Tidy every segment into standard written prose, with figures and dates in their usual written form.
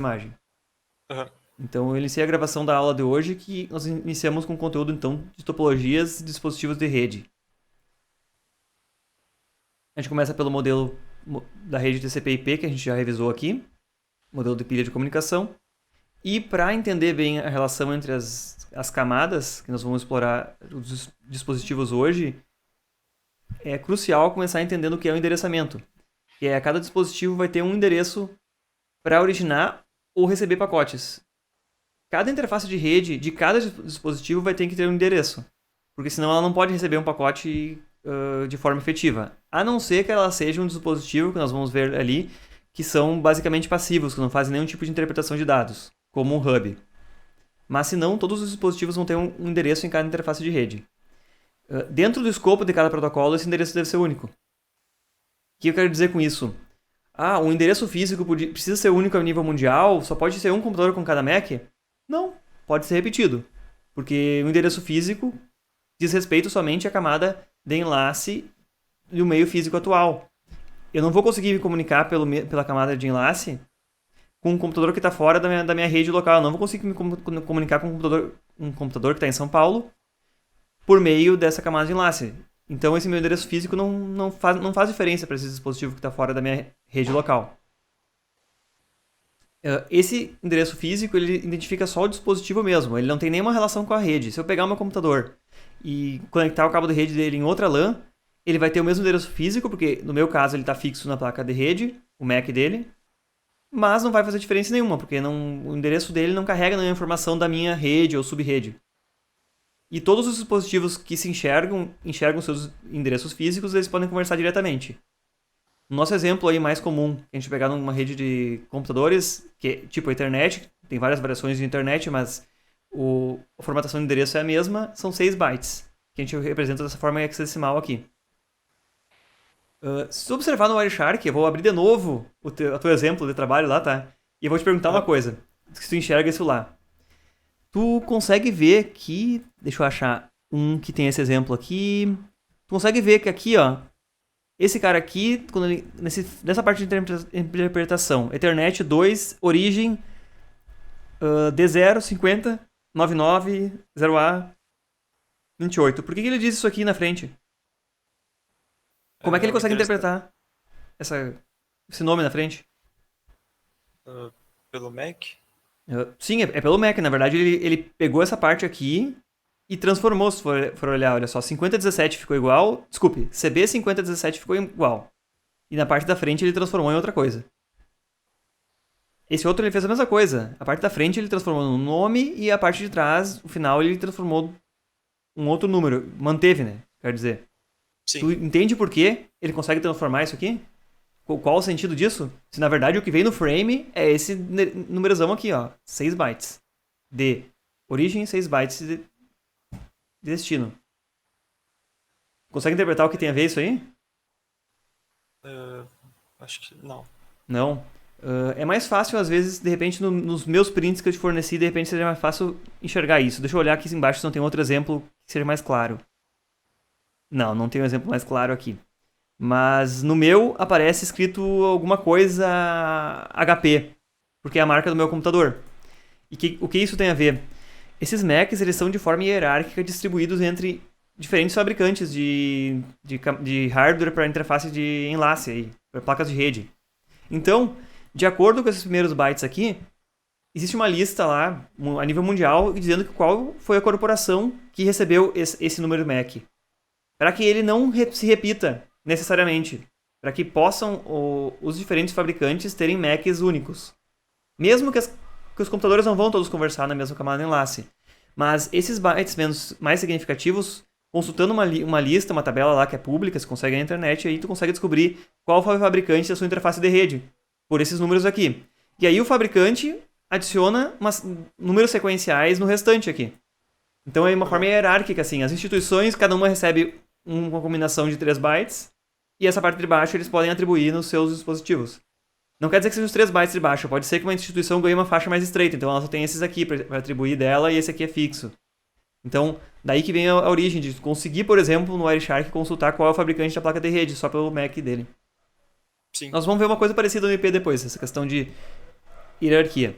imagem. Aham. Então, eu iniciei a gravação da aula de hoje, que nós iniciamos com conteúdo, então, de topologias e dispositivos de rede. A gente começa pelo modelo da rede TCP/IP, que a gente já revisou aqui, modelo de pilha de comunicação. E para entender bem a relação entre as camadas, que nós vamos explorar os dispositivos hoje, é crucial começar entendendo o que é o endereçamento. Que é cada dispositivo vai ter um endereço para originar ou receber pacotes. Cada interface de rede de cada dispositivo vai ter que ter um endereço, porque senão ela não pode receber um pacote de forma efetiva. A não ser que ela seja um dispositivo, que nós vamos ver ali, que são basicamente passivos, que não fazem nenhum tipo de interpretação de dados, como um hub. Mas se não, todos os dispositivos vão ter um endereço em cada interface de rede. Dentro do escopo de cada protocolo, esse endereço deve ser único. O que eu quero dizer com isso? Um endereço físico precisa ser único a nível mundial? Só pode ser um computador com cada Mac? Não, pode ser repetido. Porque o endereço físico diz respeito somente à camada de enlace do meio físico atual. Eu não vou conseguir me comunicar pela camada de enlace com um computador que está fora da minha rede local. Eu não vou conseguir me comunicar com um computador que está em São Paulo por meio dessa camada de enlace. Então esse meu endereço físico não faz diferença para esse dispositivo que está fora da minha rede local. Esse endereço físico ele identifica só o dispositivo mesmo, ele não tem nenhuma relação com a rede. Se eu pegar o meu computador e conectar o cabo de rede dele em outra LAN, ele vai ter o mesmo endereço físico, porque no meu caso ele está fixo na placa de rede, o MAC dele, mas não vai fazer diferença nenhuma, porque o endereço dele não carrega nenhuma informação da minha rede ou subrede. E todos os dispositivos que se enxergam seus endereços físicos, eles podem conversar diretamente. O nosso exemplo aí mais comum, que a gente pegar numa rede de computadores, que é tipo a internet, tem várias variações de internet, mas a formatação de endereço é a mesma, são 6 bytes, que a gente representa dessa forma hexadecimal aqui. Se tu observar no Wireshark, eu vou abrir de novo o teu exemplo de trabalho lá, tá? E eu vou te perguntar uma coisa, se tu enxerga isso lá. Tu consegue ver que, deixa eu achar um que tem esse exemplo aqui, tu consegue ver que aqui, ó, esse cara aqui, nessa parte de interpretação, Ethernet 2, origem D0, 50, 99, 0A, 28. Por que ele diz isso aqui na frente? Como é que ele O consegue endereço interpretar esse nome na frente? pelo Mac. Sim, é pelo Mac. Na verdade, ele pegou essa parte aqui e transformou, se for olhar. Olha só, 5017 ficou igual. Desculpe, CB 5017 ficou igual. E na parte da frente ele transformou em outra coisa. Esse outro ele fez a mesma coisa. A parte da frente ele transformou num nome e a parte de trás, o final, ele transformou um outro número. Manteve, né? Quer dizer. Sim. Tu entende por que ele consegue transformar isso aqui? Qual o sentido disso? Se na verdade o que vem no frame é esse numerozão aqui, ó. 6 bytes. De origem, 6 bytes de destino. Consegue interpretar o que tem a ver isso aí? Acho que não. Não. É mais fácil, às vezes, de repente, nos meus prints que eu te forneci, de repente seja mais fácil enxergar isso. Deixa eu olhar aqui embaixo se não tem outro exemplo que seja mais claro. Não tem um exemplo mais claro aqui. Mas no meu aparece escrito alguma coisa HP, porque é a marca do meu computador. E o que isso tem a ver? Esses Macs eles são de forma hierárquica distribuídos entre diferentes fabricantes de hardware para interface de enlace, para placas de rede. Então, de acordo com esses primeiros bytes aqui, existe uma lista lá, a nível mundial, dizendo qual foi a corporação que recebeu esse número MAC. Para que ele não se repita necessariamente. Para que possam os diferentes fabricantes terem Macs únicos. Mesmo que os computadores não vão todos conversar na mesma camada de enlace. Mas esses bytes mais significativos, consultando uma lista, uma tabela lá que é pública, você consegue na internet, aí tu consegue descobrir qual foi o fabricante da sua interface de rede, por esses números aqui. E aí o fabricante adiciona números sequenciais no restante aqui. Então é uma forma hierárquica, assim. As instituições, cada uma recebe uma combinação de 3 bytes, e essa parte de baixo eles podem atribuir nos seus dispositivos. Não quer dizer que sejam os 3 bytes de baixo, pode ser que uma instituição ganhe uma faixa mais estreita, então ela só tem esses aqui para atribuir dela e esse aqui é fixo. Então, daí que vem a origem de conseguir, por exemplo, no Wireshark consultar qual é o fabricante da placa de rede, só pelo MAC dele. Sim. Nós vamos ver uma coisa parecida no IP depois, essa questão de hierarquia.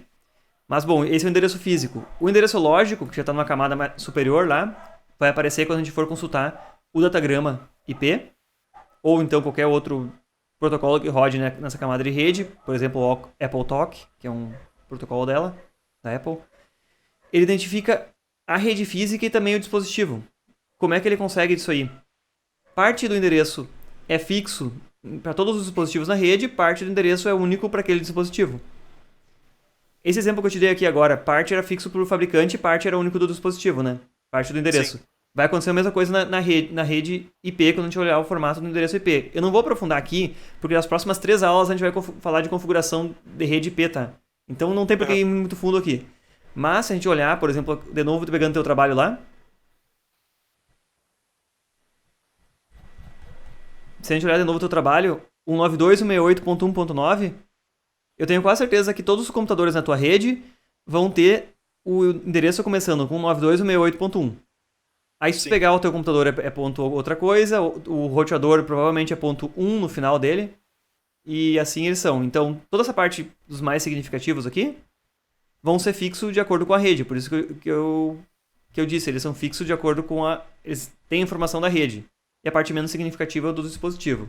Mas, bom, esse é o endereço físico. O endereço lógico, que já está numa camada superior lá, vai aparecer quando a gente for consultar o datagrama IP, ou então qualquer outro protocolo que rode nessa camada de rede, por exemplo, o AppleTalk, que é um protocolo dela, da Apple. Ele identifica a rede física e também o dispositivo. Como é que ele consegue isso aí? Parte do endereço é fixo para todos os dispositivos na rede, parte do endereço é único para aquele dispositivo. Esse exemplo que eu te dei aqui agora, parte era fixo para o fabricante e parte era único do dispositivo, né? Parte do endereço. Sim. Vai acontecer a mesma coisa na rede IP, quando a gente olhar o formato do endereço IP. Eu não vou aprofundar aqui, porque nas próximas 3 aulas a gente vai falar de configuração de rede IP, tá? Então não tem por que ir muito fundo aqui. Mas se a gente olhar, por exemplo, de novo, tô pegando teu trabalho lá. Se a gente olhar de novo o teu trabalho, 192.168.1.9, eu tenho quase certeza que todos os computadores na tua rede vão ter o endereço começando com 192.168.1. Aí se tu pegar o teu computador é ponto outra coisa, o roteador provavelmente é ponto 1 no final dele, e assim eles são. Então, toda essa parte dos mais significativos aqui vão ser fixos de acordo com a rede, por isso que eu disse, eles são fixos de acordo com a... Eles têm a informação da rede, e a parte menos significativa é do dispositivo,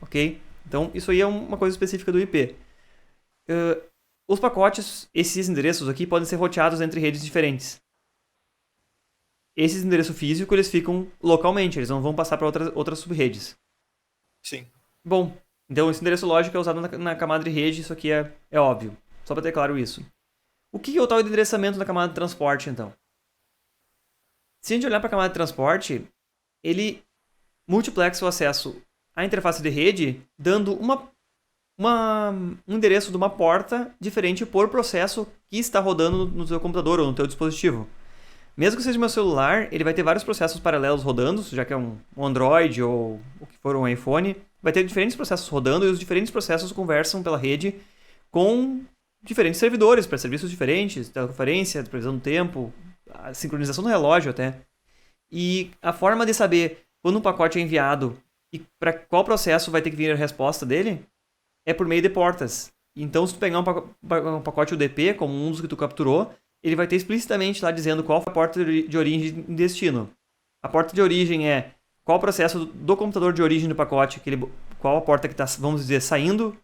ok? Então, isso aí é uma coisa específica do IP. Os pacotes, esses endereços aqui, podem ser roteados entre redes diferentes. Esses endereços físicos, eles ficam localmente, eles não vão passar para outras subredes. Sim. Bom, então esse endereço lógico é usado na camada de rede, isso aqui é óbvio. Só para ter claro isso. O que é o tal de endereçamento na camada de transporte, então? Se a gente olhar para a camada de transporte, ele multiplexa o acesso à interface de rede, dando um endereço de uma porta diferente por processo que está rodando no seu computador ou no seu dispositivo. Mesmo que seja meu celular, ele vai ter vários processos paralelos rodando, já que é um Android ou o que for um iPhone. Vai ter diferentes processos rodando e os diferentes processos conversam pela rede com diferentes servidores para serviços diferentes, teleconferência, previsão do tempo, a sincronização do relógio até. E a forma de saber quando um pacote é enviado e para qual processo vai ter que vir a resposta dele é por meio de portas. Então, se tu pegar um pacote UDP, como um dos que tu capturou, ele vai ter explicitamente lá dizendo qual foi a porta de origem e destino. A porta de origem é qual o processo do computador de origem do pacote, qual a porta que está, vamos dizer, saindo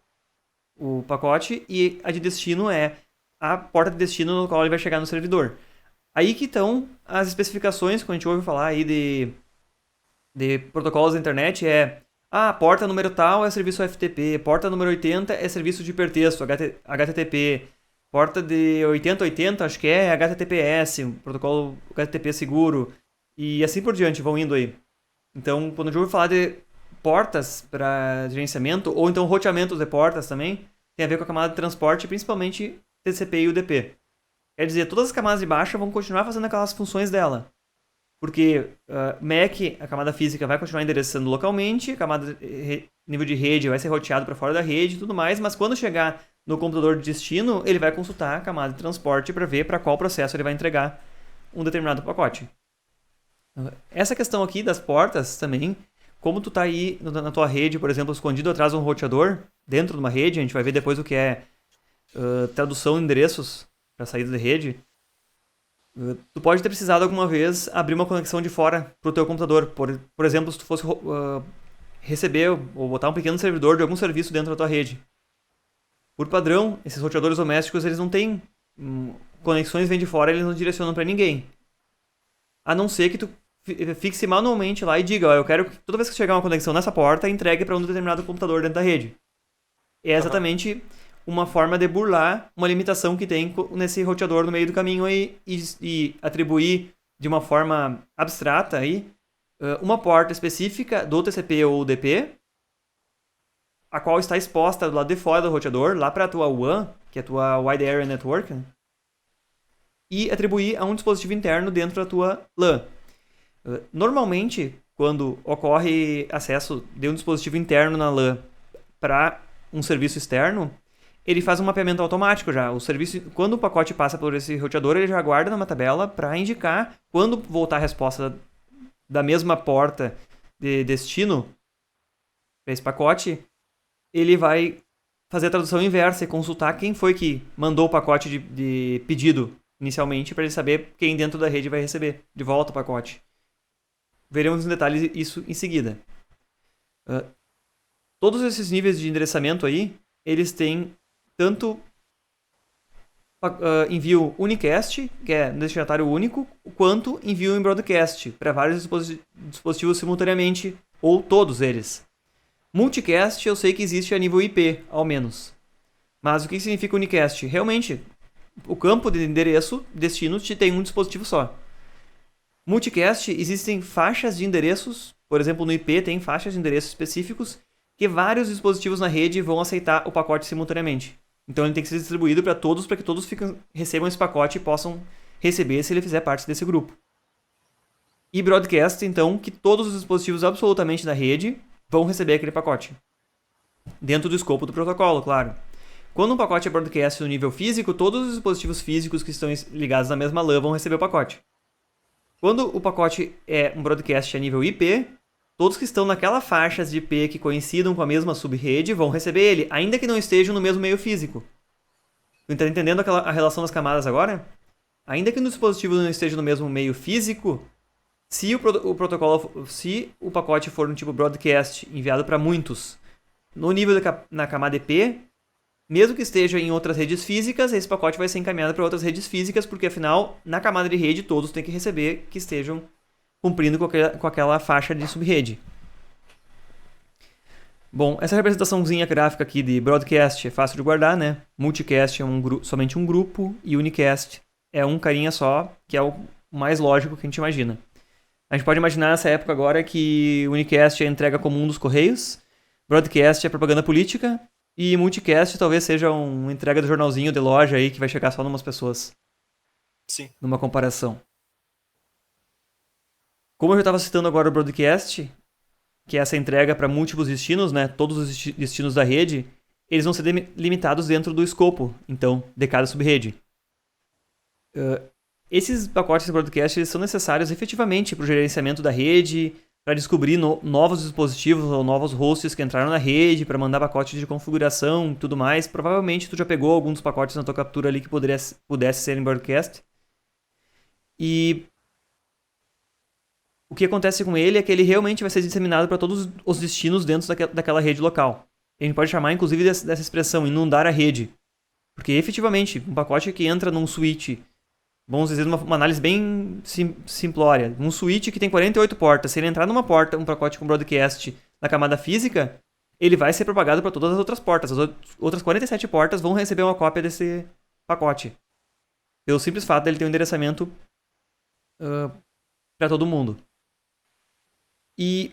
o pacote, e a de destino é a porta de destino no qual ele vai chegar no servidor. Aí que estão as especificações, quando a gente ouve falar aí de protocolos da internet, a porta número tal é serviço FTP, porta número 80 é serviço de hipertexto, HTTP, porta de 8080, acho que é HTTPS, um protocolo HTTP seguro, e assim por diante, vão indo aí. Então, quando a gente ouve falar de portas para gerenciamento, ou então roteamentos de portas também, tem a ver com a camada de transporte, principalmente TCP e UDP. Quer dizer, todas as camadas de baixo vão continuar fazendo aquelas funções dela. Porque MAC, a camada física, vai continuar endereçando localmente, a camada nível de rede vai ser roteado para fora da rede e tudo mais, mas quando chegar no computador de destino, ele vai consultar a camada de transporte para ver para qual processo ele vai entregar um determinado pacote. Essa questão aqui das portas também, como tu tá aí na tua rede, por exemplo, escondido atrás de um roteador, dentro de uma rede, a gente vai ver depois o que é tradução de endereços para saída de rede, tu pode ter precisado alguma vez abrir uma conexão de fora para o teu computador. Por exemplo, se tu fosse receber ou botar um pequeno servidor de algum serviço dentro da tua rede. Por padrão, esses roteadores domésticos, eles não têm conexões vêm de fora, eles não direcionam para ninguém. A não ser que tu fixe manualmente lá e diga, eu quero que toda vez que chegar uma conexão nessa porta, entregue para um determinado computador dentro da rede. É exatamente uma forma de burlar uma limitação que tem nesse roteador no meio do caminho aí, e atribuir de uma forma abstrata aí, uma porta específica do TCP ou UDP, a qual está exposta do lado de fora do roteador, lá para a tua WAN, que é a tua Wide Area Network, né? E atribuir a um dispositivo interno dentro da tua LAN. Normalmente, quando ocorre acesso de um dispositivo interno na LAN para um serviço externo, ele faz um mapeamento automático já. O serviço, quando o pacote passa por esse roteador, ele já guarda numa tabela para indicar quando voltar a resposta da mesma porta de destino para esse pacote, ele vai fazer a tradução inversa e consultar quem foi que mandou o pacote de pedido inicialmente para ele saber quem dentro da rede vai receber de volta o pacote. Veremos em detalhes isso em seguida. Todos esses níveis de endereçamento aí, eles têm tanto envio unicast, que é um destinatário único, quanto envio em broadcast, para vários dispositivos simultaneamente, ou todos eles. Multicast eu sei que existe a nível IP, ao menos. Mas o que significa unicast? Realmente, o campo de endereço destino tem um dispositivo só. Multicast, existem faixas de endereços, por exemplo, no IP tem faixas de endereços específicos, que vários dispositivos na rede vão aceitar o pacote simultaneamente. Então ele tem que ser distribuído para que todos recebam esse pacote e possam receber se ele fizer parte desse grupo. E broadcast, então, que todos os dispositivos absolutamente da rede vão receber aquele pacote. Dentro do escopo do protocolo, claro. Quando um pacote é broadcast no nível físico, todos os dispositivos físicos que estão ligados na mesma LAN vão receber o pacote. Quando o pacote é um broadcast a nível IP, todos que estão naquela faixa de IP que coincidam com a mesma subrede vão receber ele, ainda que não estejam no mesmo meio físico. Tu está entendendo a relação das camadas agora? Ainda que o dispositivo não esteja no mesmo meio físico, se o pacote for no tipo broadcast enviado para muitos, no nível na camada IP, mesmo que esteja em outras redes físicas, esse pacote vai ser encaminhado para outras redes físicas, porque afinal, na camada de rede, todos têm que receber que estejam cumprindo com aquela faixa de subrede. Bom, essa representaçãozinha gráfica aqui de broadcast é fácil de guardar, né? Multicast é somente um grupo e unicast é um carinha só, que é o mais lógico que a gente imagina. A gente pode imaginar nessa época agora que unicast é a entrega comum dos correios, broadcast é propaganda política e multicast talvez seja uma entrega do jornalzinho de loja aí que vai chegar só numas pessoas. Sim. Numa comparação. Como eu já estava citando agora o broadcast, que é essa entrega para múltiplos destinos, né? Todos os destinos da rede, eles vão ser limitados dentro do escopo, então, de cada subrede. Esses pacotes de broadcast eles são necessários efetivamente para o gerenciamento da rede, para descobrir novos dispositivos ou novos hosts que entraram na rede, para mandar pacotes de configuração e tudo mais. Provavelmente tu já pegou alguns dos pacotes na tua captura ali que pudesse ser em broadcast. E o que acontece com ele é que ele realmente vai ser disseminado para todos os destinos dentro daquela rede local. A gente pode chamar, inclusive, dessa expressão, inundar a rede. Porque, efetivamente, um pacote que entra num switch, vamos dizer, uma análise bem simplória, um switch que tem 48 portas, se ele entrar numa porta, um pacote com broadcast na camada física, ele vai ser propagado para todas as outras portas. As outras 47 portas vão receber uma cópia desse pacote. Pelo simples fato dele ter um endereçamento para todo mundo. E,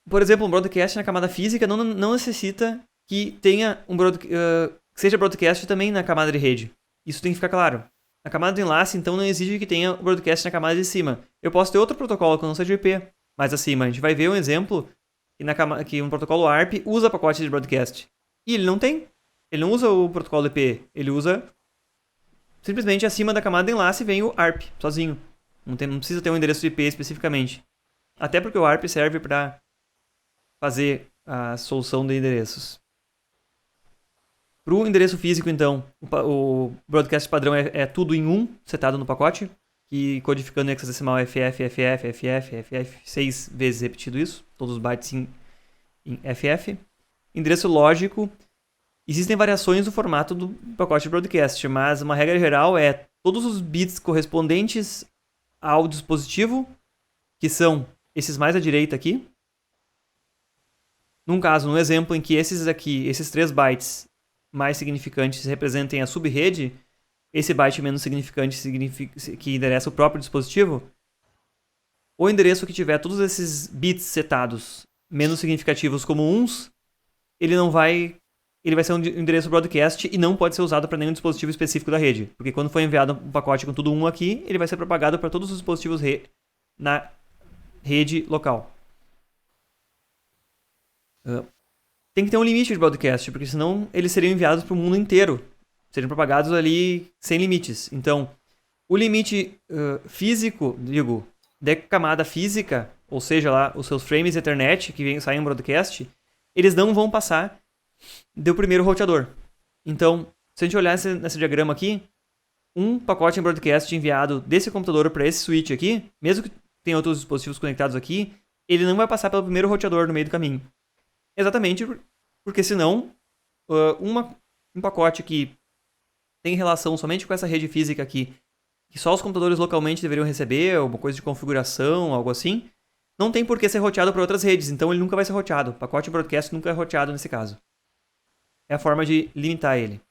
por exemplo, um broadcast na camada física não necessita que tenha seja broadcast também na camada de rede. Isso tem que ficar claro. Na camada de enlace, então, não exige que tenha broadcast na camada de cima. Eu posso ter outro protocolo que não seja IP mais acima. A gente vai ver um exemplo que um protocolo ARP usa pacote de broadcast. E ele não tem. Ele não usa o protocolo IP. Ele usa simplesmente acima da camada de enlace vem o ARP, sozinho. Não precisa ter um endereço de IP especificamente. Até porque o ARP serve para fazer a solução de endereços. Para o endereço físico, então, o broadcast padrão é tudo em um, setado no pacote, que codificando em hexadecimal FF, FF, FF, FF, 6 vezes repetido isso, todos os bytes em FF. Endereço lógico, existem variações do formato do pacote de broadcast, mas uma regra geral é todos os bits correspondentes ao dispositivo, que são esses mais à direita aqui. No exemplo em que esses 3 bytes mais significantes representem a subrede, esse byte menos significante que endereça o próprio dispositivo, o endereço que tiver todos esses bits setados menos significativos como uns, ele vai ser um endereço broadcast e não pode ser usado para nenhum dispositivo específico da rede, porque quando for enviado um pacote com tudo 1 aqui, ele vai ser propagado para todos os dispositivos na rede local. Tem que ter um limite de broadcast, porque senão eles seriam enviados para o mundo inteiro. Seriam propagados ali sem limites. Então, o limite físico, de camada física, ou seja, lá os seus frames Ethernet que saem em broadcast, eles não vão passar deu o primeiro roteador. Então, se a gente olhar nesse diagrama aqui, um pacote em broadcast enviado desse computador para esse switch aqui, mesmo que tenha outros dispositivos conectados aqui, ele não vai passar pelo primeiro roteador no meio do caminho. Exatamente porque senão, um pacote que tem relação somente com essa rede física aqui, que só os computadores localmente deveriam receber, alguma coisa de configuração, algo assim, não tem por que ser roteado para outras redes, então ele nunca vai ser roteado. O pacote broadcast nunca é roteado nesse caso. É a forma de limitar ele.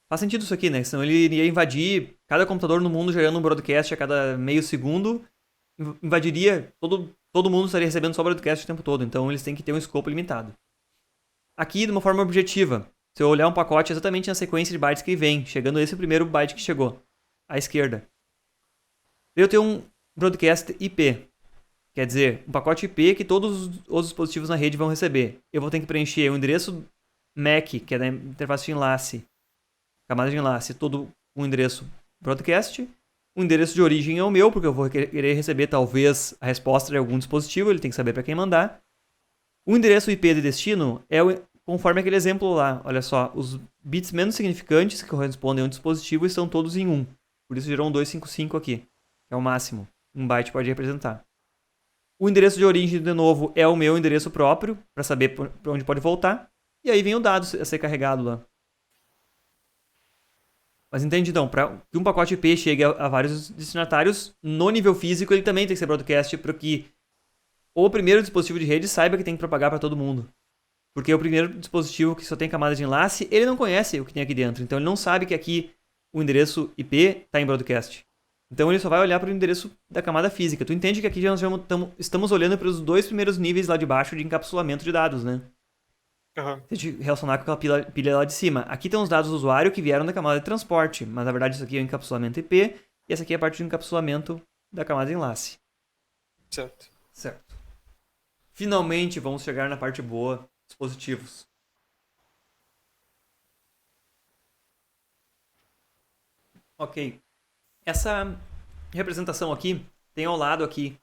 Faz sentido isso aqui, né? Senão ele iria invadir cada computador no mundo gerando um broadcast a cada meio segundo. Invadiria, todo mundo estaria recebendo só broadcast o tempo todo. Então eles têm que ter um escopo limitado. Aqui, de uma forma objetiva, se eu olhar um pacote exatamente na sequência de bytes que vem, chegando a esse primeiro byte que chegou, à esquerda. Eu tenho um broadcast IP. Quer dizer, um pacote IP que todos os dispositivos na rede vão receber. Eu vou ter que preencher o endereço MAC, que é da interface de enlace, camada de enlace, todo o endereço broadcast. O endereço de origem é o meu, porque eu vou querer receber talvez a resposta de algum dispositivo, ele tem que saber para quem mandar. O endereço IP de destino é conforme aquele exemplo lá. Olha só, os bits menos significantes que correspondem a um dispositivo estão todos em 1. Por isso gerou um 255 aqui, que é o máximo. 1 byte pode representar. O endereço de origem, de novo, é o meu endereço próprio, para saber para onde pode voltar. E aí vem o dado a ser carregado lá. Mas entende então, para que um pacote IP chegue a vários destinatários, no nível físico ele também tem que ser broadcast para que o primeiro dispositivo de rede saiba que tem que propagar para todo mundo. Porque o primeiro dispositivo que só tem camada de enlace, ele não conhece o que tem aqui dentro. Então ele não sabe que aqui o endereço IP está em broadcast. Então ele só vai olhar para o endereço da camada física. Tu entende que aqui nós estamos olhando para os dois primeiros níveis lá de baixo de encapsulamento de dados, né? Uhum. Se a gente relacionar com aquela pilha lá de cima. Aqui tem os dados do usuário que vieram da camada de transporte. Mas na verdade isso aqui é o encapsulamento IP. E essa aqui é a parte de encapsulamento da camada de enlace. Certo. Finalmente vamos chegar na parte boa. Dispositivos. Ok. Essa representação aqui tem ao lado aqui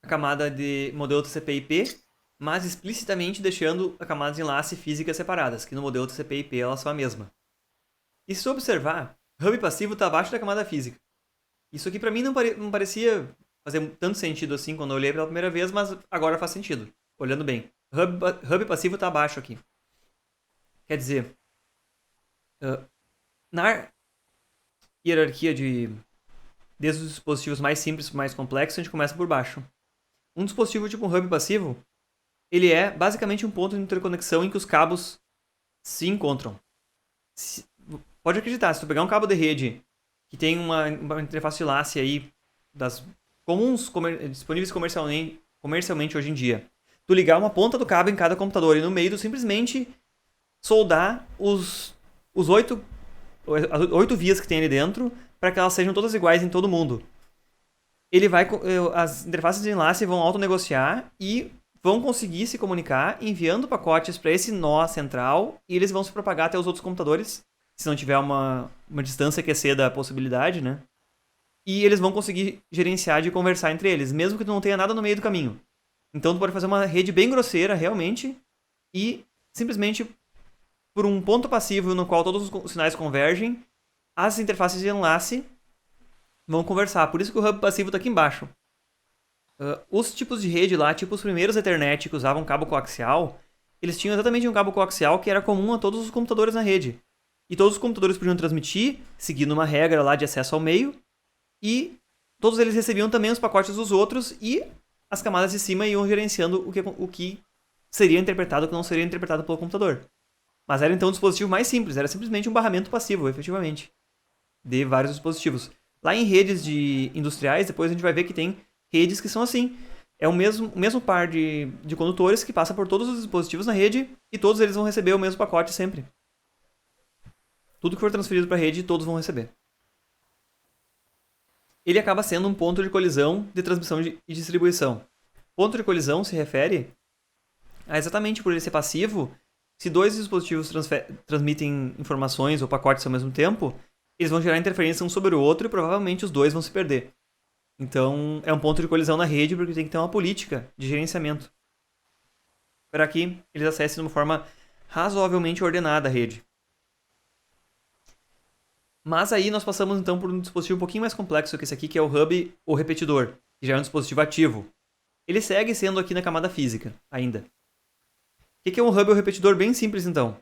a camada de modelo TCP/IP, mas explicitamente deixando a camada de enlace física separadas, que no modelo TCP/IP elas são a mesma. E se observar, hub passivo está abaixo da camada física. Isso aqui para mim não parecia fazer tanto sentido assim quando eu olhei pela primeira vez, mas agora faz sentido, olhando bem. Hub passivo está abaixo aqui. Quer dizer, na hierarquia desde os dispositivos mais simples para mais complexos, a gente começa por baixo. Um dispositivo tipo um hub passivo, ele é basicamente um ponto de interconexão em que os cabos se encontram. Pode acreditar, se tu pegar um cabo de rede que tem uma interface de enlace aí das comuns disponíveis comercialmente hoje em dia, tu ligar uma ponta do cabo em cada computador e no meio tu simplesmente soldar as 8 vias que tem ali dentro para que elas sejam todas iguais em todo mundo. As interfaces de enlace vão autonegociar e vão conseguir se comunicar enviando pacotes para esse nó central e eles vão se propagar até os outros computadores, se não tiver uma distância que exceda a possibilidade, né? E eles vão conseguir gerenciar de conversar entre eles, mesmo que tu não tenha nada no meio do caminho. Então tu pode fazer uma rede bem grosseira, realmente, e simplesmente por um ponto passivo no qual todos os sinais convergem, as interfaces de enlace vão conversar. Por isso que o hub passivo está aqui embaixo. Os tipos de rede lá, tipo os primeiros Ethernet que usavam cabo coaxial, eles tinham exatamente um cabo coaxial que era comum a todos os computadores na rede. E todos os computadores podiam transmitir, seguindo uma regra lá de acesso ao meio, e todos eles recebiam também os pacotes dos outros, e as camadas de cima iam gerenciando o que seria interpretado e o que não seria interpretado pelo computador. Mas era então um dispositivo mais simples, era simplesmente um barramento passivo, efetivamente, de vários dispositivos. Lá em redes industriais, depois a gente vai ver que tem redes que são assim. É o mesmo par de condutores que passa por todos os dispositivos na rede e todos eles vão receber o mesmo pacote sempre. Tudo que for transferido para a rede, todos vão receber. Ele acaba sendo um ponto de colisão de transmissão e distribuição. Ponto de colisão se refere a exatamente por ele ser passivo. Se dois dispositivos transmitem informações ou pacotes ao mesmo tempo, eles vão gerar interferência um sobre o outro e provavelmente os dois vão se perder. Então, é um ponto de colisão na rede porque tem que ter uma política de gerenciamento. para que eles acessem de uma forma razoavelmente ordenada a rede. Mas aí nós passamos então por um dispositivo um pouquinho mais complexo que esse aqui, que é o hub ou repetidor, que já é um dispositivo ativo. Ele segue sendo aqui na camada física ainda. O que é um hub ou repetidor? Bem simples então.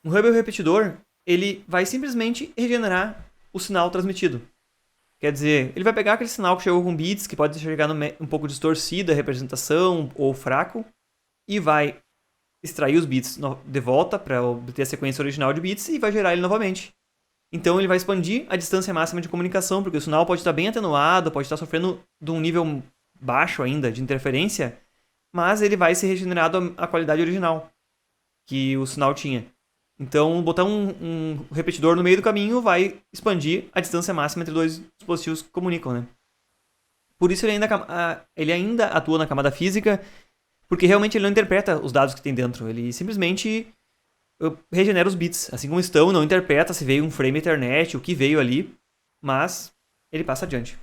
Um hub ou repetidor, ele vai simplesmente regenerar o sinal transmitido. Quer dizer, ele vai pegar aquele sinal que chegou com bits, que pode chegar um pouco distorcida a representação ou fraco, e vai extrair os bits de volta para obter a sequência original de bits e vai gerar ele novamente. Então ele vai expandir a distância máxima de comunicação, porque o sinal pode estar bem atenuado, pode estar sofrendo de um nível baixo ainda de interferência, mas ele vai ser regenerado à qualidade original que o sinal tinha. Então, botar um repetidor no meio do caminho vai expandir a distância máxima entre dois dispositivos que comunicam, né? Por isso ele ainda atua na camada física, porque realmente ele não interpreta os dados que tem dentro. Ele simplesmente regenera os bits, assim como estão, não interpreta se veio um frame Ethernet, o que veio ali, mas ele passa adiante.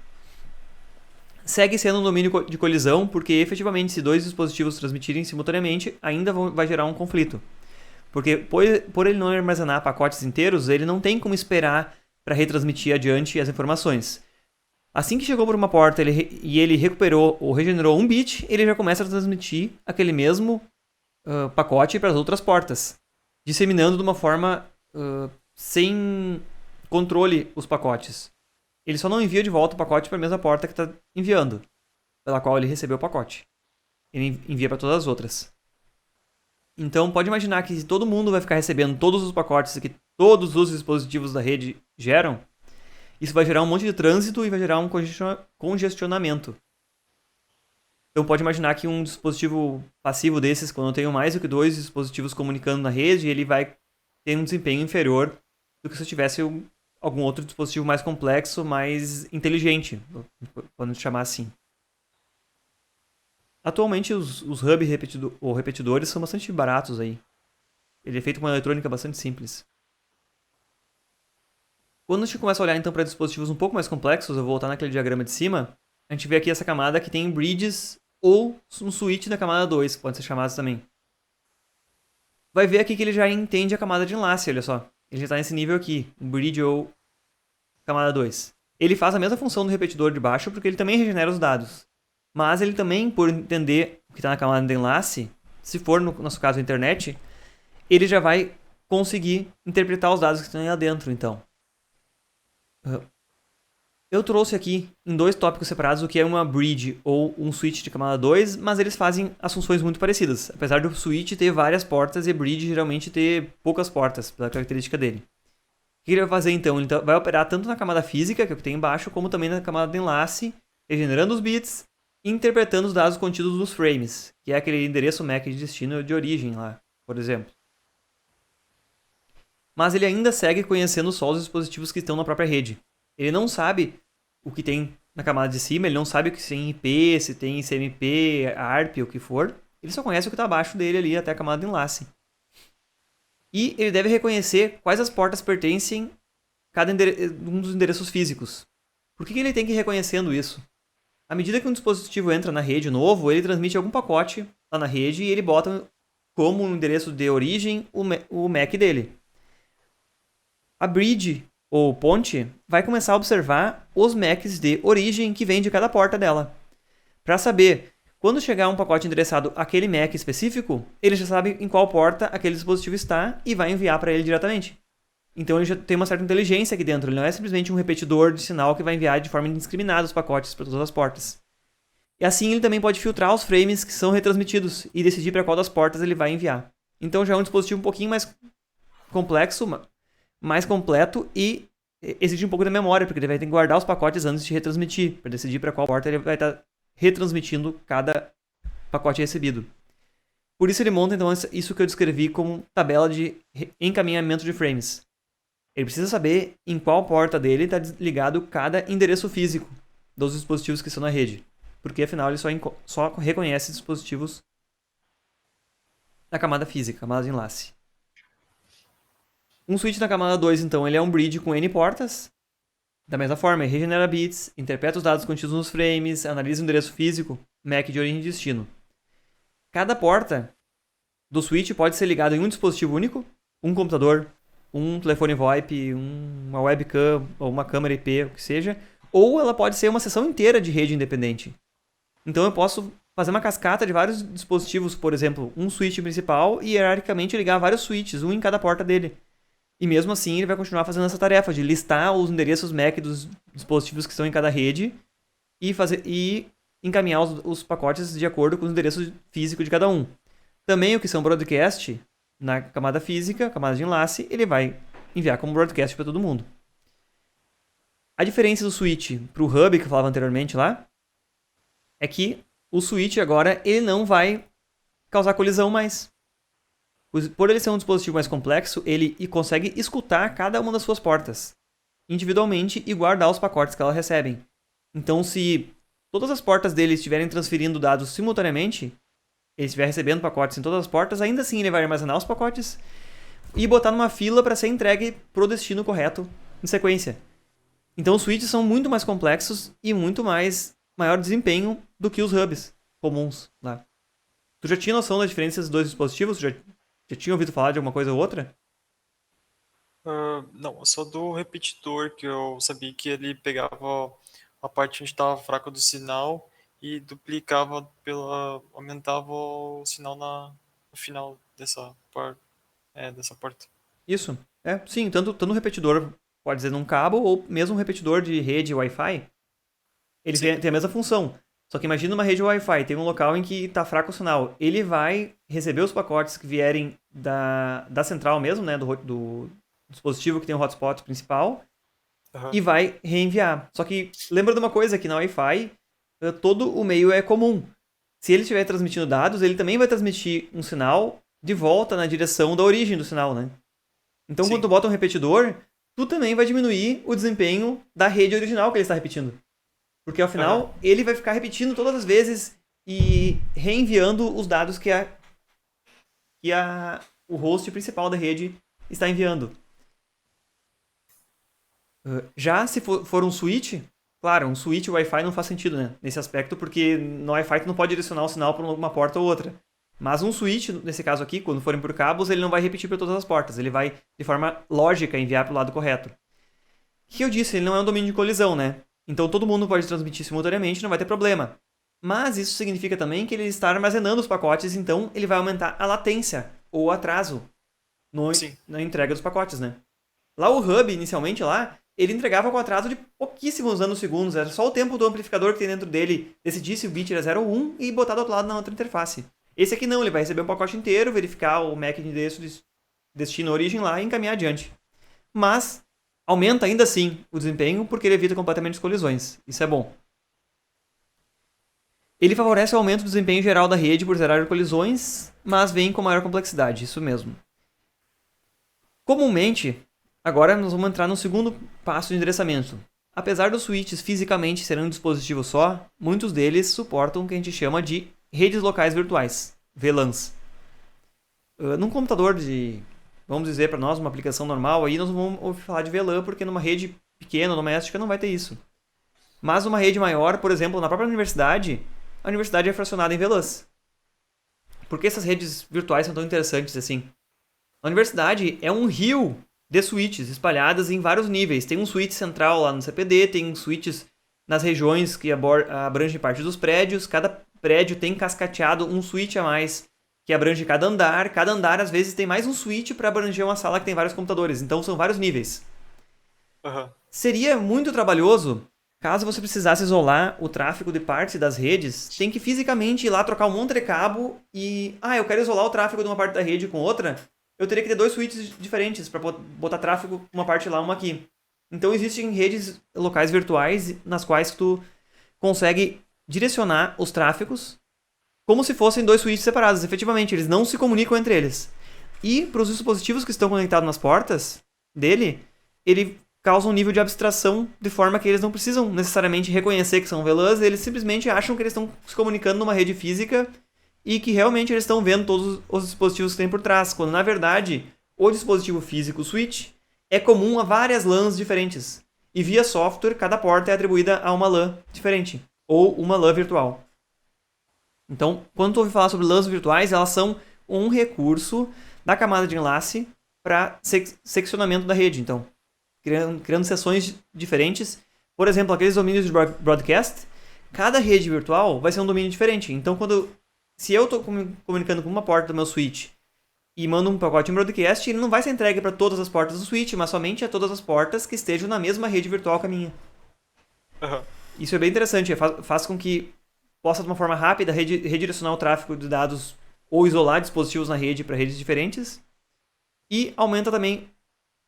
Segue sendo um domínio de colisão, porque efetivamente se dois dispositivos transmitirem simultaneamente, ainda vai gerar um conflito. Porque por ele não armazenar pacotes inteiros, ele não tem como esperar para retransmitir adiante as informações. Assim que chegou por uma porta e ele recuperou ou regenerou um bit, ele já começa a transmitir aquele mesmo pacote para as outras portas, disseminando de uma forma sem controle os pacotes. Ele só não envia de volta o pacote para a mesma porta que está enviando, pela qual ele recebeu o pacote. Ele envia para todas as outras. Então, pode imaginar que se todo mundo vai ficar recebendo todos os pacotes que todos os dispositivos da rede geram, isso vai gerar um monte de trânsito e vai gerar um congestionamento. Então, pode imaginar que um dispositivo passivo desses, quando eu tenho mais do que dois dispositivos comunicando na rede, ele vai ter um desempenho inferior do que se eu tivesse algum outro dispositivo mais complexo, mais inteligente, podemos chamar assim. Atualmente os hub ou repetidores são bastante baratos aí. Ele é feito com uma eletrônica bastante simples. Quando a gente começa a olhar então para dispositivos um pouco mais complexos, eu vou voltar naquele diagrama de cima, a gente vê aqui essa camada que tem bridges ou um switch da camada 2, que podem ser chamados também. Vai ver aqui que ele já entende a camada de enlace, olha só. Ele já está nesse nível aqui, bridge ou camada 2. Ele faz a mesma função do repetidor de baixo porque ele também regenera os dados. Mas ele também, por entender o que está na camada de enlace, se for no nosso caso a internet, ele já vai conseguir interpretar os dados que estão lá dentro, então. Eu trouxe aqui em dois tópicos separados o que é uma bridge ou um switch de camada 2, mas eles fazem as funções muito parecidas. Apesar do switch ter várias portas e a bridge geralmente ter poucas portas, pela característica dele. O que ele vai fazer então? Ele vai operar tanto na camada física, que é o que tem embaixo, como também na camada de enlace, regenerando os bits, interpretando os dados contidos nos frames, que é aquele endereço MAC de destino de origem lá, por exemplo. Mas ele ainda segue conhecendo só os dispositivos que estão na própria rede. Ele não sabe o que tem na camada de cima, ele não sabe o que tem IP, se tem CMP, ARP, o que for. Ele só conhece o que está abaixo dele ali, até a camada de enlace. E ele deve reconhecer quais as portas pertencem a cada um dos endereços físicos. Por que ele tem que ir reconhecendo isso? À medida que um dispositivo entra na rede novo, ele transmite algum pacote lá na rede e ele bota como um endereço de origem o MAC dele. A bridge, ou ponte, vai começar a observar os MACs de origem que vem de cada porta dela. Para saber, quando chegar um pacote endereçado àquele MAC específico, ele já sabe em qual porta aquele dispositivo está e vai enviar para ele diretamente. Então ele já tem uma certa inteligência aqui dentro, ele não é simplesmente um repetidor de sinal que vai enviar de forma indiscriminada os pacotes para todas as portas. E assim ele também pode filtrar os frames que são retransmitidos e decidir para qual das portas ele vai enviar. Então já é um dispositivo um pouquinho mais complexo, mais completo e exige um pouco da memória, porque ele vai ter que guardar os pacotes antes de retransmitir, para decidir para qual porta ele vai estar retransmitindo cada pacote recebido. Por isso ele monta então isso que eu descrevi como tabela de encaminhamento de frames. Ele precisa saber em qual porta dele está ligado cada endereço físico dos dispositivos que estão na rede. Porque afinal ele só reconhece dispositivos na camada física, camada de enlace. Um switch na camada 2, então, ele é um bridge com N portas. Da mesma forma, ele regenera bits, interpreta os dados contidos nos frames, analisa o endereço físico, MAC de origem e destino. Cada porta do switch pode ser ligada em um dispositivo único, um computador, um telefone VoIP, uma webcam ou uma câmera IP, o que seja, ou ela pode ser uma seção inteira de rede independente. Então eu posso fazer uma cascata de vários dispositivos, por exemplo, um switch principal e hierarquicamente ligar vários switches, um em cada porta dele. E mesmo assim ele vai continuar fazendo essa tarefa de listar os endereços MAC dos dispositivos que estão em cada rede e encaminhar os pacotes de acordo com os endereços físicos de cada um. Também o que são broadcast na camada física, camada de enlace, ele vai enviar como broadcast para todo mundo. A diferença do switch para o hub que eu falava anteriormente lá é que o switch agora ele não vai causar colisão mais. Por ele ser um dispositivo mais complexo, ele consegue escutar cada uma das suas portas individualmente e guardar os pacotes que elas recebem. Então, se todas as portas dele estiverem transferindo dados simultaneamente, ele estiver recebendo pacotes em todas as portas, ainda assim ele vai armazenar os pacotes e botar numa fila para ser entregue para o destino correto em sequência. Então, os switches são muito mais complexos e muito maior desempenho do que os hubs comuns lá. Tu já tinha noção da diferença dos dois dispositivos? Já tinha ouvido falar de alguma coisa ou outra? Não, só do repetidor, que eu sabia que ele pegava a parte onde estava fraca do sinal e duplicava aumentava o sinal no final dessa porta. Isso. Sim, tanto no repetidor, pode dizer num cabo, ou mesmo um repetidor de rede Wi-Fi, ele tem a mesma função. Só que imagina uma rede Wi-Fi, tem um local em que está fraco o sinal. Ele vai receber os pacotes que vierem da central mesmo, né, do dispositivo que tem o hotspot principal, e vai reenviar. Só que lembra de uma coisa, que na Wi-Fi todo o meio é comum. Se ele estiver transmitindo dados, ele também vai transmitir um sinal de volta na direção da origem do sinal, né? Então, quando tu bota um repetidor, tu também vai diminuir o desempenho da rede original que ele está repetindo. Porque, ao final, ele vai ficar repetindo todas as vezes e reenviando os dados que o host principal da rede está enviando. Já se for um switch, claro, um switch Wi-Fi não faz sentido, né? Nesse aspecto, porque no Wi-Fi tu não pode direcionar o sinal para uma porta ou outra. Mas um switch, nesse caso aqui, quando forem por cabos, ele não vai repetir para todas as portas. Ele vai, de forma lógica, enviar para o lado correto. O que eu disse? Ele não é um domínio de colisão, né? Então todo mundo pode transmitir simultaneamente, não vai ter problema. Mas isso significa também que ele está armazenando os pacotes, então ele vai aumentar a latência ou o atraso na entrega dos pacotes, né? Lá o hub, inicialmente lá, ele entregava com atraso de pouquíssimos nanosegundos. Era só o tempo do amplificador que tem dentro dele decidir se o bit era 0 ou 1 e botar do outro lado na outra interface. Esse aqui não, ele vai receber um pacote inteiro, verificar o MAC de endereço de destino origem lá e encaminhar adiante. Mas aumenta ainda assim o desempenho porque ele evita completamente as colisões. Isso é bom. Ele favorece o aumento do desempenho geral da rede por zerar colisões, mas vem com maior complexidade, isso mesmo. Comumente, agora nós vamos entrar no segundo passo de endereçamento. Apesar dos switches fisicamente serem um dispositivo só, muitos deles suportam o que a gente chama de redes locais virtuais, VLANs. Num computador vamos dizer para nós, uma aplicação normal, aí nós não vamos ouvir falar de VLAN, porque numa rede pequena, doméstica, não vai ter isso. Mas numa rede maior, por exemplo, na própria universidade, a universidade é fracionada em VLANs. Por que essas redes virtuais são tão interessantes assim? A universidade é um rio de switches espalhadas em vários níveis. Tem um switch central lá no CPD, tem switches nas regiões que abrangem parte dos prédios. Cada prédio tem cascateado um switch a mais que abrange cada andar. Cada andar, às vezes, tem mais um switch para abranger uma sala que tem vários computadores. Então, são vários níveis. Seria muito trabalhoso caso você precisasse isolar o tráfego de parte das redes. Tem que fisicamente ir lá trocar um monte de cabo e... eu quero isolar o tráfego de uma parte da rede com outra. Eu teria que ter 2 switches diferentes para botar tráfego uma parte lá, uma aqui. Então existem redes locais virtuais nas quais tu consegue direcionar os tráfegos como se fossem 2 switches separados. Efetivamente, eles não se comunicam entre eles. E para os dispositivos que estão conectados nas portas dele, ele causa um nível de abstração de forma que eles não precisam necessariamente reconhecer que são VLANs, eles simplesmente acham que eles estão se comunicando numa rede física e que realmente eles estão vendo todos os dispositivos que tem por trás, quando na verdade o dispositivo físico, o switch, é comum a várias LANs diferentes. E via software, cada porta é atribuída a uma LAN diferente, ou uma LAN virtual. Então, quando tu ouve falar sobre LANs virtuais, elas são um recurso da camada de enlace para seccionamento da rede. Então, criando seções diferentes. Por exemplo, aqueles domínios de broadcast, cada rede virtual vai ser um domínio diferente. Então, se eu estou comunicando com uma porta do meu switch e mando um pacote em broadcast, ele não vai ser entregue para todas as portas do switch, mas somente a todas as portas que estejam na mesma rede virtual que a minha. Aham. Isso é bem interessante, faz com que possa, de uma forma rápida, redirecionar o tráfego de dados ou isolar dispositivos na rede para redes diferentes. E aumenta também,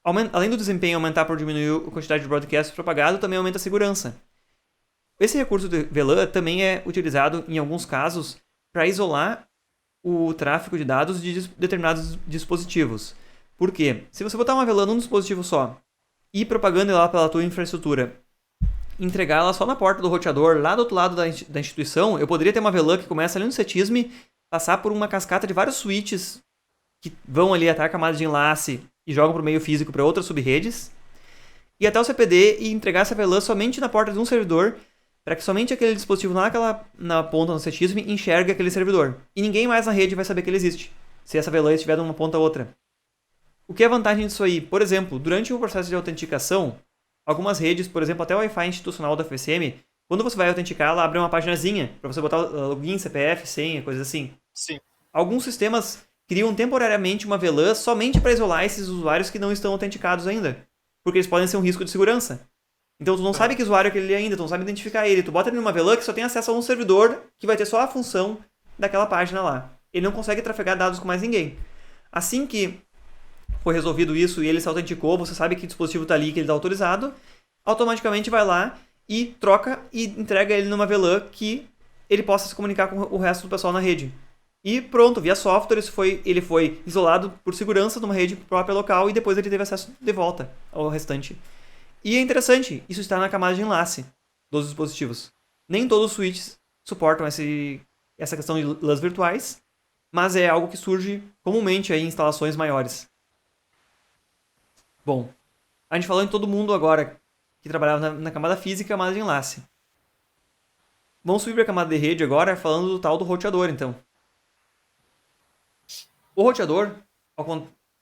além do desempenho aumentar por diminuir a quantidade de broadcast propagado, também aumenta a segurança. Esse recurso de VLAN também é utilizado, em alguns casos, para isolar o tráfego de dados de determinados dispositivos. Por quê? Se você botar uma VLAN num dispositivo só e propagando ela pela tua infraestrutura, entregar ela só na porta do roteador, lá do outro lado da instituição, eu poderia ter uma VLAN que começa ali no setisme, passar por uma cascata de vários switches que vão ali até a camada de enlace e jogam para o meio físico para outras subredes, e até o CPD e entregar essa VLAN somente na porta de um servidor, para que somente aquele dispositivo na ponta do setisme enxergue aquele servidor. E ninguém mais na rede vai saber que ele existe, se essa VLAN estiver de uma ponta a outra. O que é a vantagem disso aí? Por exemplo, durante o processo de autenticação, algumas redes, por exemplo, até o Wi-Fi institucional da FSM, quando você vai autenticar, ela abre uma paginazinha para você botar login, CPF, senha, coisas assim. Sim. Alguns sistemas criam temporariamente uma VLAN somente para isolar esses usuários que não estão autenticados ainda, porque eles podem ser um risco de segurança. Então tu não sabe que usuário é aquele ainda, tu não sabe identificar ele. Tu bota ele numa VLAN que só tem acesso a um servidor que vai ter só a função daquela página lá. Ele não consegue trafegar dados com mais ninguém. Assim que foi resolvido isso e ele se autenticou, você sabe que dispositivo está ali, que ele está autorizado, automaticamente vai lá e troca e entrega ele numa VLAN que ele possa se comunicar com o resto do pessoal na rede. E pronto, via software, ele foi isolado por segurança numa rede própria local e depois ele teve acesso de volta ao restante. E é interessante, isso está na camada de enlace dos dispositivos. Nem todos os switches suportam essa questão de LANs virtuais, mas é algo que surge comumente aí em instalações maiores. Bom, a gente falou em todo mundo agora que trabalhava na camada física e camada de enlace. Vamos subir para a camada de rede agora, falando do tal do roteador, então. O roteador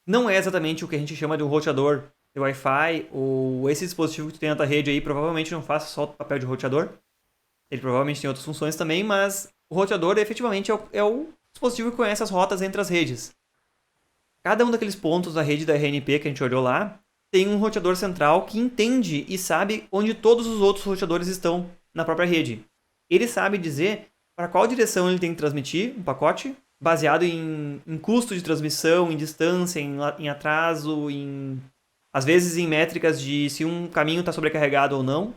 não é exatamente o que a gente chama de um roteador de Wi-Fi, ou esse dispositivo que tu tem na tua rede aí provavelmente não faz só o papel de roteador. Ele provavelmente tem outras funções também, mas o roteador efetivamente é o dispositivo que conhece as rotas entre as redes. Cada um daqueles pontos da rede da RNP que a gente olhou lá tem um roteador central que entende e sabe onde todos os outros roteadores estão na própria rede. Ele sabe dizer para qual direção ele tem que transmitir um pacote, baseado em custo de transmissão, em distância, em atraso, às vezes em métricas de se um caminho está sobrecarregado ou não.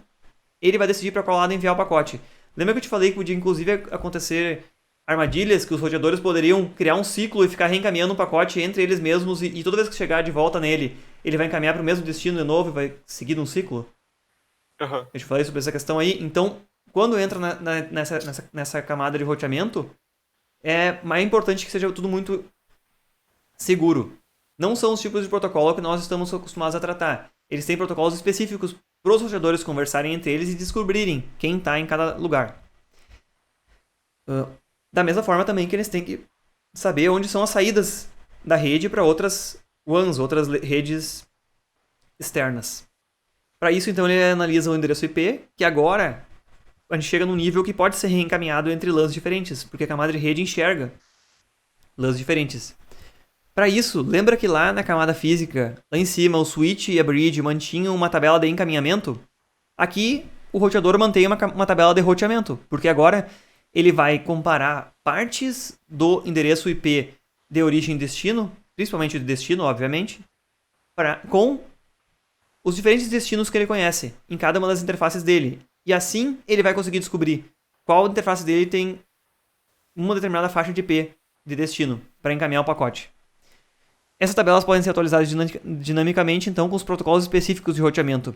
Ele vai decidir para qual lado enviar o pacote. Lembra que eu te falei que podia inclusive acontecer armadilhas, que os roteadores poderiam criar um ciclo e ficar reencaminhando um pacote entre eles mesmos e toda vez que chegar de volta nele, ele vai encaminhar para o mesmo destino de novo e vai seguir um ciclo? Uhum. Eu te falei sobre essa questão aí. Então, quando entra nessa camada de roteamento, é mais importante que seja tudo muito seguro. Não são os tipos de protocolo que nós estamos acostumados a tratar. Eles têm protocolos específicos para os roteadores conversarem entre eles e descobrirem quem está em cada lugar. Da mesma forma também que eles têm que saber onde são as saídas da rede para outras WANs, outras redes externas. Para isso, então, ele analisa o endereço IP, que agora a gente chega num nível que pode ser reencaminhado entre LANs diferentes, porque a camada de rede enxerga LANs diferentes. Para isso, lembra que lá na camada física, lá em cima, o switch e a bridge mantinham uma tabela de encaminhamento? Aqui, o roteador mantém uma tabela de roteamento, porque agora ele vai comparar partes do endereço IP de origem e destino, principalmente de destino, obviamente, com os diferentes destinos que ele conhece em cada uma das interfaces dele. E assim ele vai conseguir descobrir qual interface dele tem uma determinada faixa de IP de destino para encaminhar o pacote. Essas tabelas podem ser atualizadas dinamicamente, então, com os protocolos específicos de roteamento.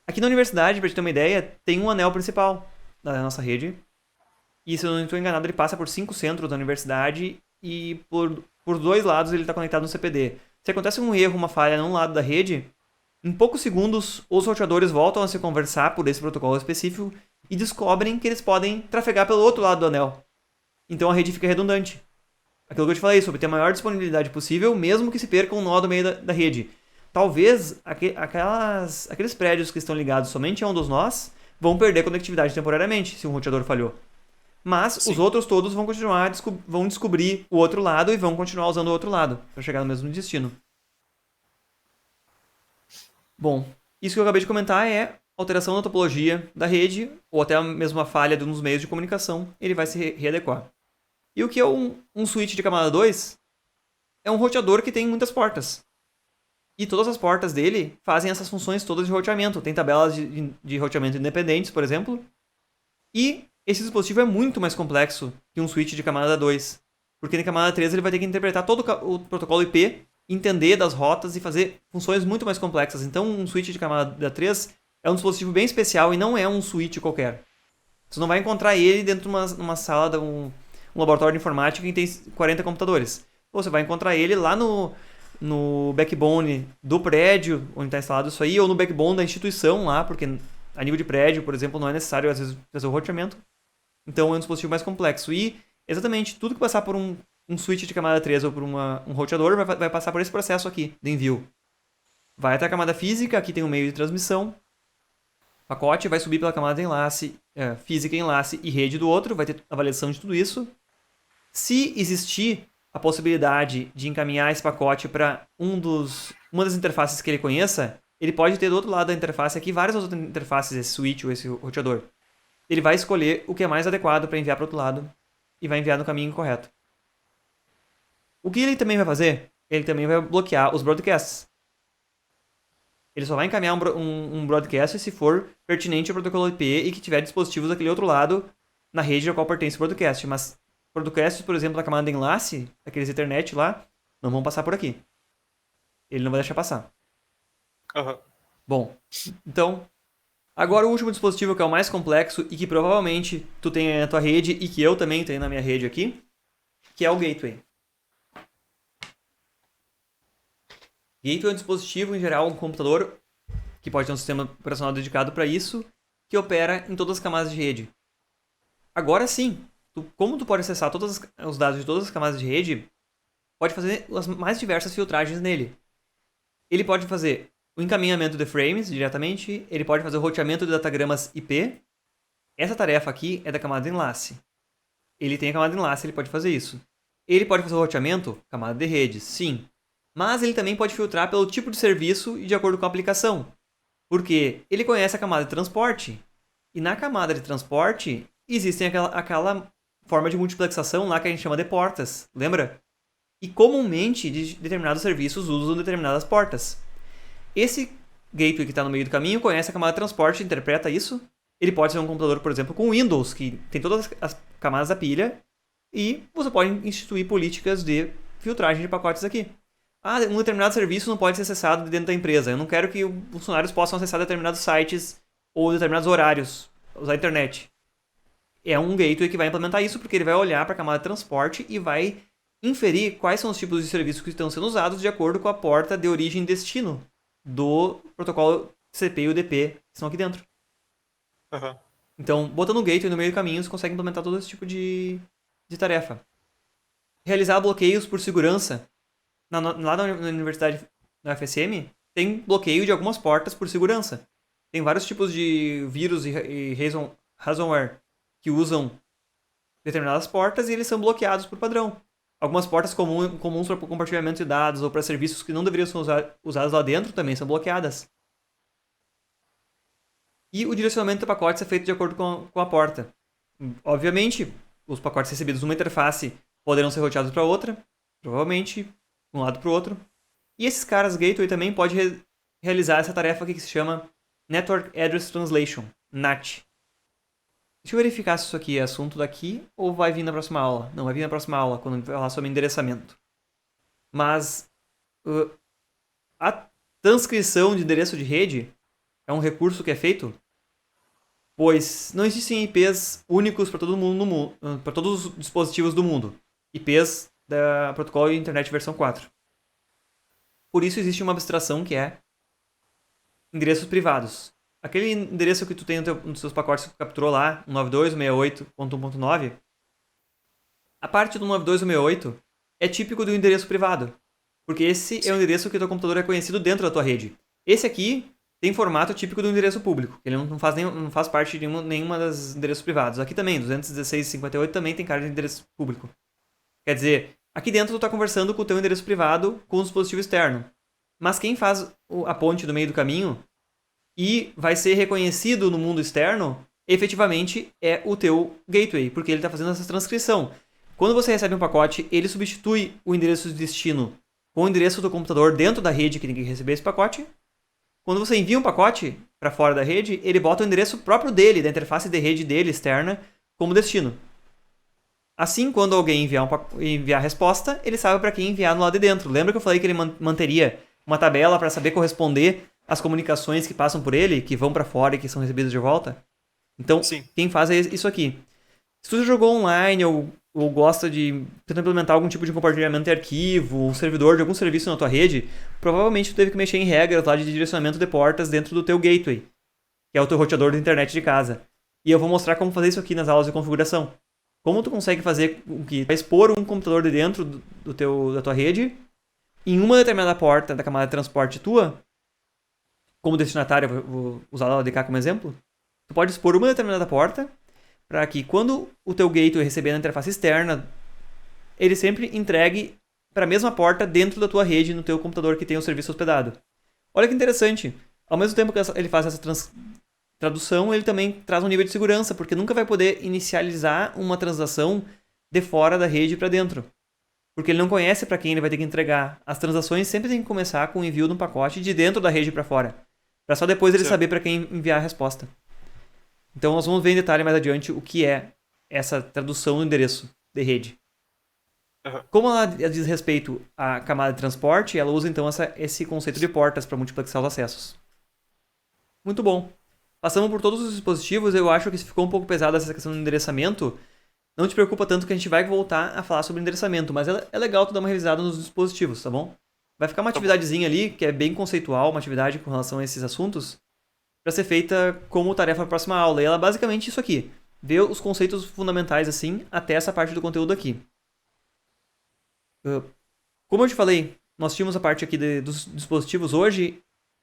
Aqui na universidade, para te ter uma ideia, tem um anel principal da nossa rede. E, se eu não estou enganado, ele passa por 5 centros da universidade e por 2 lados ele está conectado no CPD. Se acontece um erro, uma falha num lado da rede, em poucos segundos os roteadores voltam a se conversar por esse protocolo específico e descobrem que eles podem trafegar pelo outro lado do anel. Então a rede fica redundante. Aquilo que eu te falei, sobre ter a maior disponibilidade possível, mesmo que se perca um nó do meio da rede. Talvez aqueles prédios que estão ligados somente a um dos nós vão perder conectividade temporariamente, se um roteador falhou. Mas os Sim. outros todos vão continuar, vão descobrir o outro lado e vão continuar usando o outro lado, para chegar no mesmo destino. Bom, isso que eu acabei de comentar é alteração da topologia da rede, ou até mesmo a falha de um dos meios de comunicação, ele vai se readequar. E o que é um switch de camada 2? É um roteador que tem muitas portas. E todas as portas dele fazem essas funções todas de roteamento. Tem tabelas de roteamento independentes, por exemplo. E esse dispositivo é muito mais complexo que um switch de camada 2. Porque na camada 3 ele vai ter que interpretar todo o protocolo IP, entender das rotas e fazer funções muito mais complexas. Então um switch de camada 3 é um dispositivo bem especial e não é um switch qualquer. Você não vai encontrar ele dentro de uma sala de um laboratório de informática que tem 40 computadores. Você vai encontrar ele lá no backbone do prédio onde está instalado isso aí, ou no backbone da instituição lá, porque a nível de prédio, por exemplo, não é necessário às vezes fazer o roteamento. Então é um dispositivo mais complexo. E exatamente tudo que passar por um switch de camada 3 ou por um roteador vai passar por esse processo aqui de envio. Vai até a camada física, aqui tem um meio de transmissão. O pacote vai subir pela camada de enlace, física, enlace e rede do outro, vai ter avaliação de tudo isso. Se existir a possibilidade de encaminhar esse pacote para uma das interfaces que ele conheça, ele pode ter do outro lado da interface aqui várias outras interfaces, esse switch ou esse roteador. Ele vai escolher o que é mais adequado para enviar para o outro lado e vai enviar no caminho correto. O que ele também vai fazer? Ele também vai bloquear os broadcasts. Ele só vai encaminhar um broadcast se for pertinente ao protocolo IP e que tiver dispositivos daquele outro lado na rede a qual pertence o broadcast. Mas broadcasts, por exemplo, da camada de enlace, daqueles Ethernet lá, não vão passar por aqui. Ele não vai deixar passar. Aham. Bom, então, agora o último dispositivo que é o mais complexo e que provavelmente tu tem aí na tua rede e que eu também tenho na minha rede aqui, que é o gateway. Gateway é um dispositivo, em geral, um computador, que pode ter um sistema operacional dedicado para isso, que opera em todas as camadas de rede. Agora sim, como tu pode acessar todos os dados de todas as camadas de rede, pode fazer as mais diversas filtragens nele. Ele pode fazer o encaminhamento de frames diretamente, ele pode fazer o roteamento de datagramas IP. Essa tarefa aqui é da camada de enlace. Ele tem a camada de enlace, ele pode fazer isso. Ele pode fazer o roteamento, camada de rede, sim. Mas ele também pode filtrar pelo tipo de serviço e de acordo com a aplicação. Porque ele conhece a camada de transporte. E na camada de transporte existem aquela forma de multiplexação lá que a gente chama de portas. Lembra? E comumente determinados serviços usam determinadas portas. Esse gateway que está no meio do caminho conhece a camada de transporte, interpreta isso. Ele pode ser um computador, por exemplo, com Windows, que tem todas as camadas da pilha. E você pode instituir políticas de filtragem de pacotes aqui. Um determinado serviço não pode ser acessado dentro da empresa. Eu não quero que os funcionários possam acessar determinados sites ou determinados horários, usar a internet. É um gateway que vai implementar isso, porque ele vai olhar para a camada de transporte e vai inferir quais são os tipos de serviços que estão sendo usados de acordo com a porta de origem e destino do protocolo TCP e UDP que estão aqui dentro. Aham. Então, botando o gateway no meio do caminho, você consegue implementar todo esse tipo de tarefa. Realizar bloqueios por segurança. Lá na universidade, na UFSM, tem bloqueio de algumas portas por segurança. Tem vários tipos de vírus e ransomware que usam determinadas portas e eles são bloqueados por padrão. Algumas portas comuns para compartilhamento de dados ou para serviços que não deveriam ser usados lá dentro também são bloqueadas. E o direcionamento do pacote é feito de acordo com a porta. Obviamente, os pacotes recebidos numa interface poderão ser roteados para outra, provavelmente de um lado para o outro. E esses caras gateway também pode realizar essa tarefa aqui que se chama Network Address Translation, NAT. Deixa eu verificar se isso aqui é assunto daqui ou vai vir na próxima aula. Não, vai vir na próxima aula, quando falar sobre endereçamento. Mas a transcrição de endereço de rede é um recurso que é feito, pois não existem IPs únicos para todo mundo para todos os dispositivos do mundo. IPs da protocolo Internet versão 4. Por isso existe uma abstração que é endereços privados. Aquele endereço que tu tem nos seus pacotes que tu capturou lá, 192.168.1.9, A parte do 92.168 é típico do endereço privado, porque esse é o endereço que o teu computador é conhecido dentro da tua rede. Esse aqui tem formato típico do endereço público, ele não faz parte de nenhuma das endereços privados. Aqui também, 216.58 também tem cara de endereço público. Quer dizer, aqui dentro tu está conversando com o teu endereço privado com o dispositivo externo. Mas quem faz a ponte no meio do caminho e vai ser reconhecido no mundo externo, efetivamente é o teu gateway, porque ele está fazendo essa transcrição. Quando você recebe um pacote, ele substitui o endereço de destino com o endereço do computador dentro da rede que tem que receber esse pacote. Quando você envia um pacote para fora da rede, ele bota o endereço próprio dele, da interface de rede dele externa, como destino. Assim, quando alguém enviar a resposta, ele sabe para quem enviar no lado de dentro. Lembra que eu falei que ele manteria uma tabela para saber corresponder às comunicações que passam por ele, que vão para fora e que são recebidas de volta? Então, Sim. quem faz é isso aqui. Se tu jogou online ou gosta de tentar implementar algum tipo de compartilhamento de arquivo, um servidor de algum serviço na tua rede, provavelmente tu teve que mexer em regras lá de direcionamento de portas dentro do teu gateway, que é o teu roteador de internet de casa. E eu vou mostrar como fazer isso aqui nas aulas de configuração. Como tu consegue fazer o que? Expor um computador de dentro da tua rede em uma determinada porta da camada de transporte tua, como destinatário, vou usar a LDK como exemplo, tu pode expor uma determinada porta para que quando o teu gateway receber na interface externa, ele sempre entregue para a mesma porta dentro da tua rede no teu computador que tem o serviço hospedado. Olha que interessante. Ao mesmo tempo que ele faz essa tradução, ele também traz um nível de segurança, porque nunca vai poder inicializar uma transação de fora da rede para dentro. Porque ele não conhece para quem ele vai ter que entregar. As transações sempre têm que começar com o envio de um pacote de dentro da rede para fora, para só depois ele saber para quem enviar a resposta. Então nós vamos ver em detalhe mais adiante o que é essa tradução do endereço de rede. Uhum. Como ela diz respeito à camada de transporte, ela usa então esse conceito de portas para multiplexar os acessos. Muito bom. Passamos por todos os dispositivos, eu acho que se ficou um pouco pesado essa questão do endereçamento, não te preocupa tanto que a gente vai voltar a falar sobre endereçamento, mas é legal tu dar uma revisada nos dispositivos, tá bom? Vai ficar uma atividadezinha ali, que é bem conceitual, uma atividade com relação a esses assuntos, para ser feita como tarefa para a próxima aula. E ela é basicamente isso aqui. Ver os conceitos fundamentais assim, até essa parte do conteúdo aqui. Como eu te falei, nós tínhamos a parte aqui dos dispositivos hoje,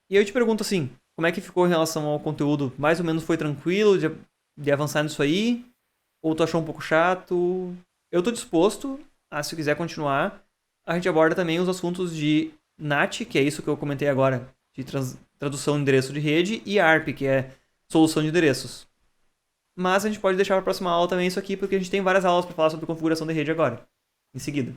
e eu te pergunto assim, como é que ficou em relação ao conteúdo? Mais ou menos foi tranquilo de avançar nisso aí? Ou tu achou um pouco chato? Eu estou disposto a, se quiser continuar, a gente aborda também os assuntos de NAT, que é isso que eu comentei agora, de tradução de endereço de rede, e ARP, que é solução de endereços. Mas a gente pode deixar para a próxima aula também isso aqui, porque a gente tem várias aulas para falar sobre configuração de rede agora, em seguida.